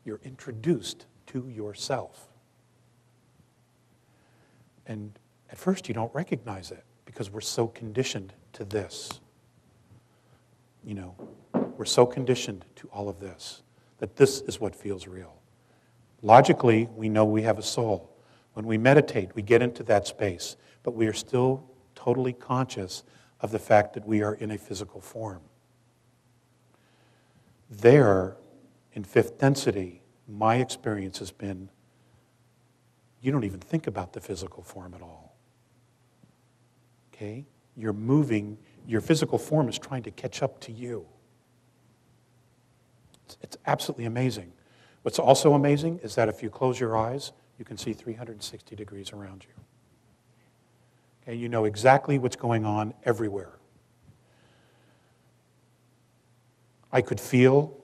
You're introduced to yourself. And at first you don't recognize it because we're so conditioned to this. We're so conditioned to all of this that this is what feels real. Logically, we know we have a soul. When we meditate, we get into that space, but we are still totally conscious of the fact that we are in a physical form. There, in fifth density, my experience has been, you don't even think about the physical form at all. Okay? You're moving, your physical form is trying to catch up to you. It's absolutely amazing. What's also amazing is that if you close your eyes, you can see 360 degrees around you. Okay? You know exactly what's going on everywhere. I could feel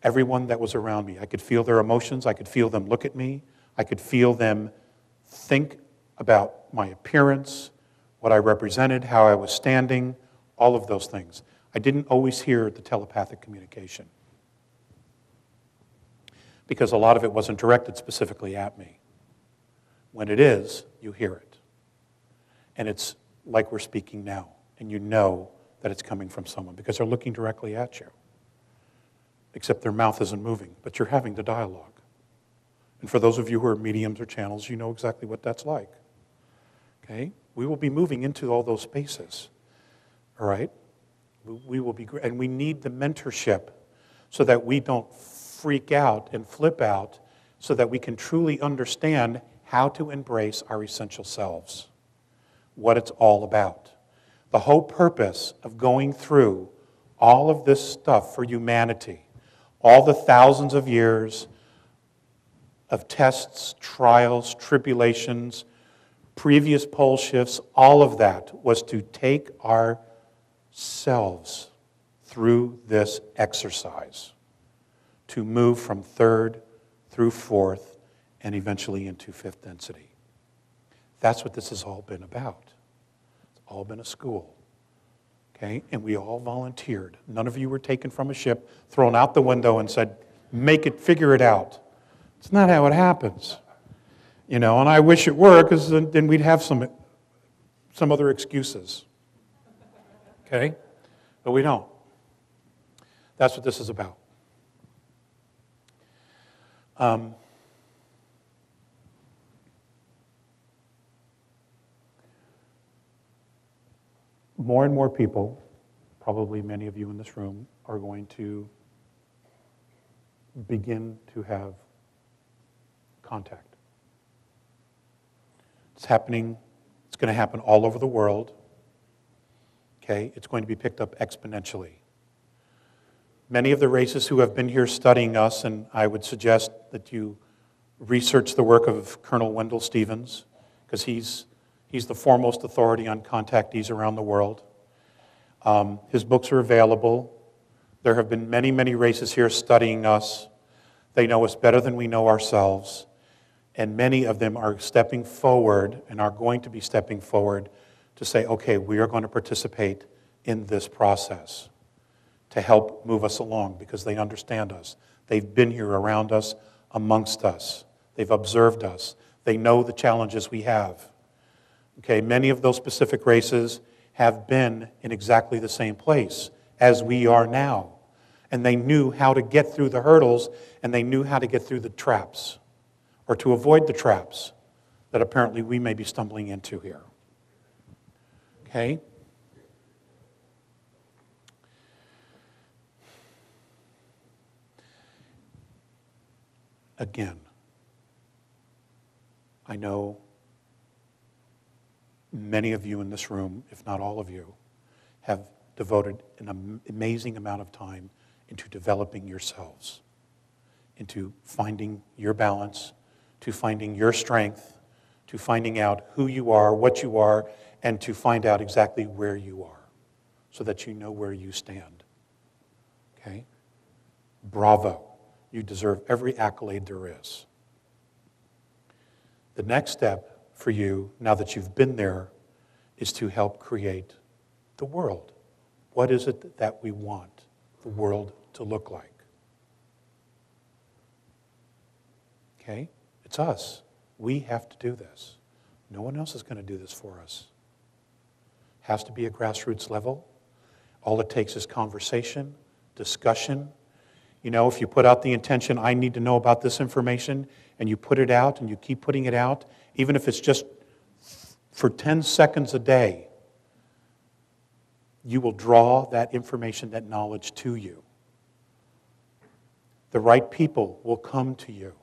everyone that was around me. I could feel their emotions. I could feel them look at me. I could feel them think about my appearance, what I represented, how I was standing, all of those things. I didn't always hear the telepathic communication because a lot of it wasn't directed specifically at me. When it is, you hear it. And it's like we're speaking now, and you know that it's coming from someone because they're looking directly at you. Except their mouth isn't moving, but you're having the dialogue. And for those of you who are mediums or channels, you know exactly what that's like. Okay? We will be moving into all those spaces. All right? We will be, and we need the mentorship so that we don't freak out and flip out, so that we can truly understand how to embrace our essential selves, what it's all about. The whole purpose of going through all of this stuff for humanity, all the thousands of years of tests, trials, tribulations, previous pole shifts, all of that was to take ourselves through this exercise, to move from third through fourth and eventually into fifth density. That's what this has all been about. It's all been a school. Okay? And we all volunteered. None of you were taken from a ship, thrown out the window and said, figure it out. It's not how it happens. And I wish it were, because then we'd have some other excuses. Okay? But we don't. That's what this is about. More and more people, probably many of you in this room, are going to begin to have contact. It's happening. It's going to happen all over the world. Okay? It's going to be picked up exponentially. Many of the races who have been here studying us, and I would suggest that you research the work of Colonel Wendell Stevens, because he's the foremost authority on contactees around the world. His books are available. There have been many, many races here studying us. They know us better than we know ourselves. And many of them are stepping forward and are going to be stepping forward to say, okay, we are going to participate in this process to help move us along because they understand us. They've been here around us, amongst us. They've observed us. They know the challenges we have. Okay, many of those specific races have been in exactly the same place as we are now. And they knew how to get through the hurdles, and they knew how to get through the traps, or to avoid the traps that apparently we may be stumbling into here. Okay? Again, I know many of you in this room, if not all of you, have devoted an amazing amount of time into developing yourselves, into finding your balance, to finding your strength, to finding out who you are, what you are, and to find out exactly where you are so that you know where you stand. Okay? Bravo. You deserve every accolade there is. The next step for you, now that you've been there, is to help create the world. What is it that we want the world to look like? Okay? It's us. We have to do this. No one else is going to do this for us. Has to be a grassroots level. All it takes is conversation, discussion. You know, if you put out the intention, I need to know about this information, and you put it out and you keep putting it out, even if it's just for 10 seconds a day, you will draw that information, that knowledge to you. The right people will come to you.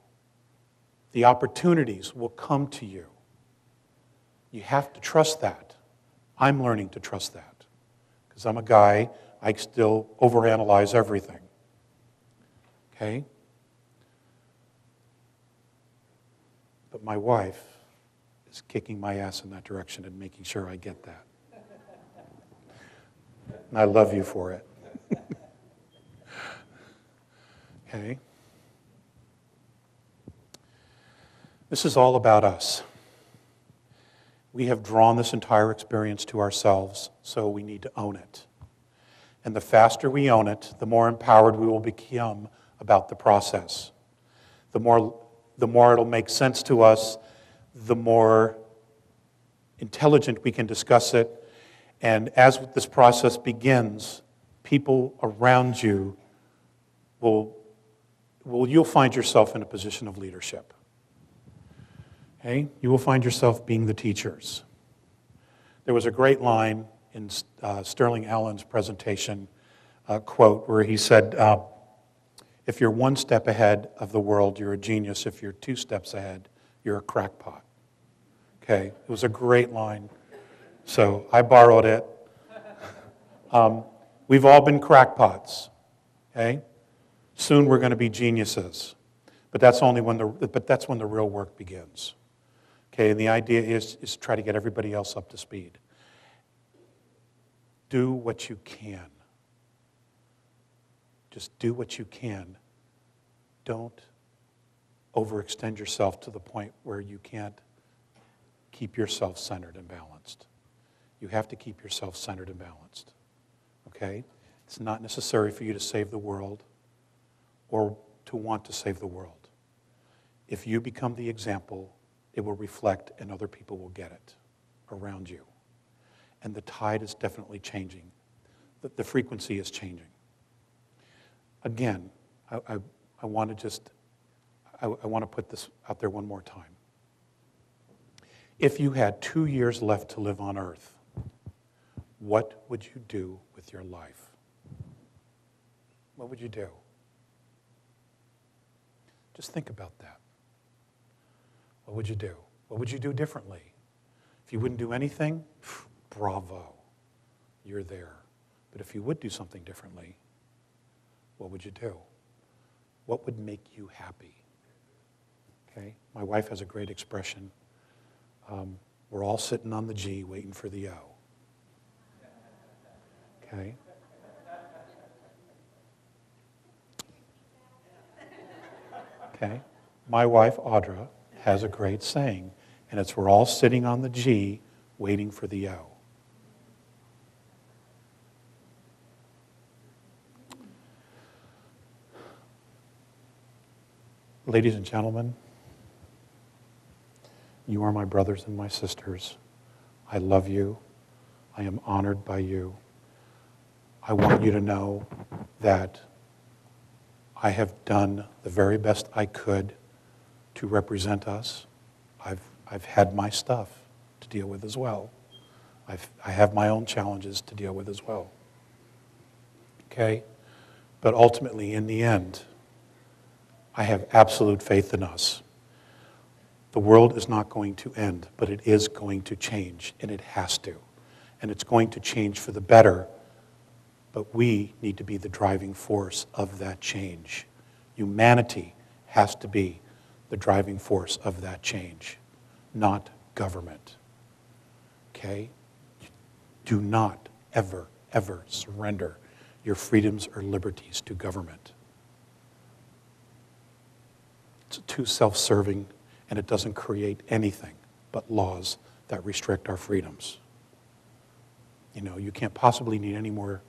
The opportunities will come to you. You have to trust that. I'm learning to trust that. Because I'm a guy, I still overanalyze everything. Okay? But my wife is kicking my ass in that direction and making sure I get that. And I love you for it. Okay? This is all about us. We have drawn this entire experience to ourselves, so we need to own it. And the faster we own it, the more empowered we will become about the process. The more it'll make sense to us, the more intelligent we can discuss it. And as this process begins, people around you you'll find yourself in a position of leadership. Okay? You will find yourself being the teachers. There was a great line in Sterling Allen's presentation, quote, where he said, if you're one step ahead of the world, you're a genius. If you're 2 steps ahead, you're a crackpot. Okay? It was a great line. So I borrowed it. We've all been crackpots. Okay? Soon we're going to be geniuses. But that's when the real work begins. Okay, and the idea is to try to get everybody else up to speed. Do what you can. Just do what you can. Don't overextend yourself to the point where you can't keep yourself centered and balanced. You have to keep yourself centered and balanced. Okay? It's not necessary for you to save the world or to want to save the world. If you become the example, it will reflect and other people will get it around you. And the tide is definitely changing. The frequency is changing. Again, I want to put this out there one more time. If you had 2 years left to live on earth, what would you do with your life? What would you do? Just think about that. What would you do? What would you do differently? If you wouldn't do anything, bravo, you're there. But if you would do something differently, what would you do? What would make you happy? Okay, my wife has a great expression. We're all sitting on the G waiting for the O. Okay? Okay? My wife, Audra, has a great saying, and it's we're all sitting on the G waiting for the O. Ladies and gentlemen, you are my brothers and my sisters. I love you. I am honored by you. I want you to know that I have done the very best I could to represent us. I've had my stuff to deal with as well. I have my own challenges to deal with as well. Okay? But ultimately, in the end, I have absolute faith in us. The world is not going to end, but it is going to change, and it has to. And it's going to change for the better, but we need to be the driving force of that change. Humanity has to be the driving force of that change, not government. Okay? Do not ever, ever surrender your freedoms or liberties to government. It's too self-serving, and it doesn't create anything but laws that restrict our freedoms. You know, you can't possibly need any more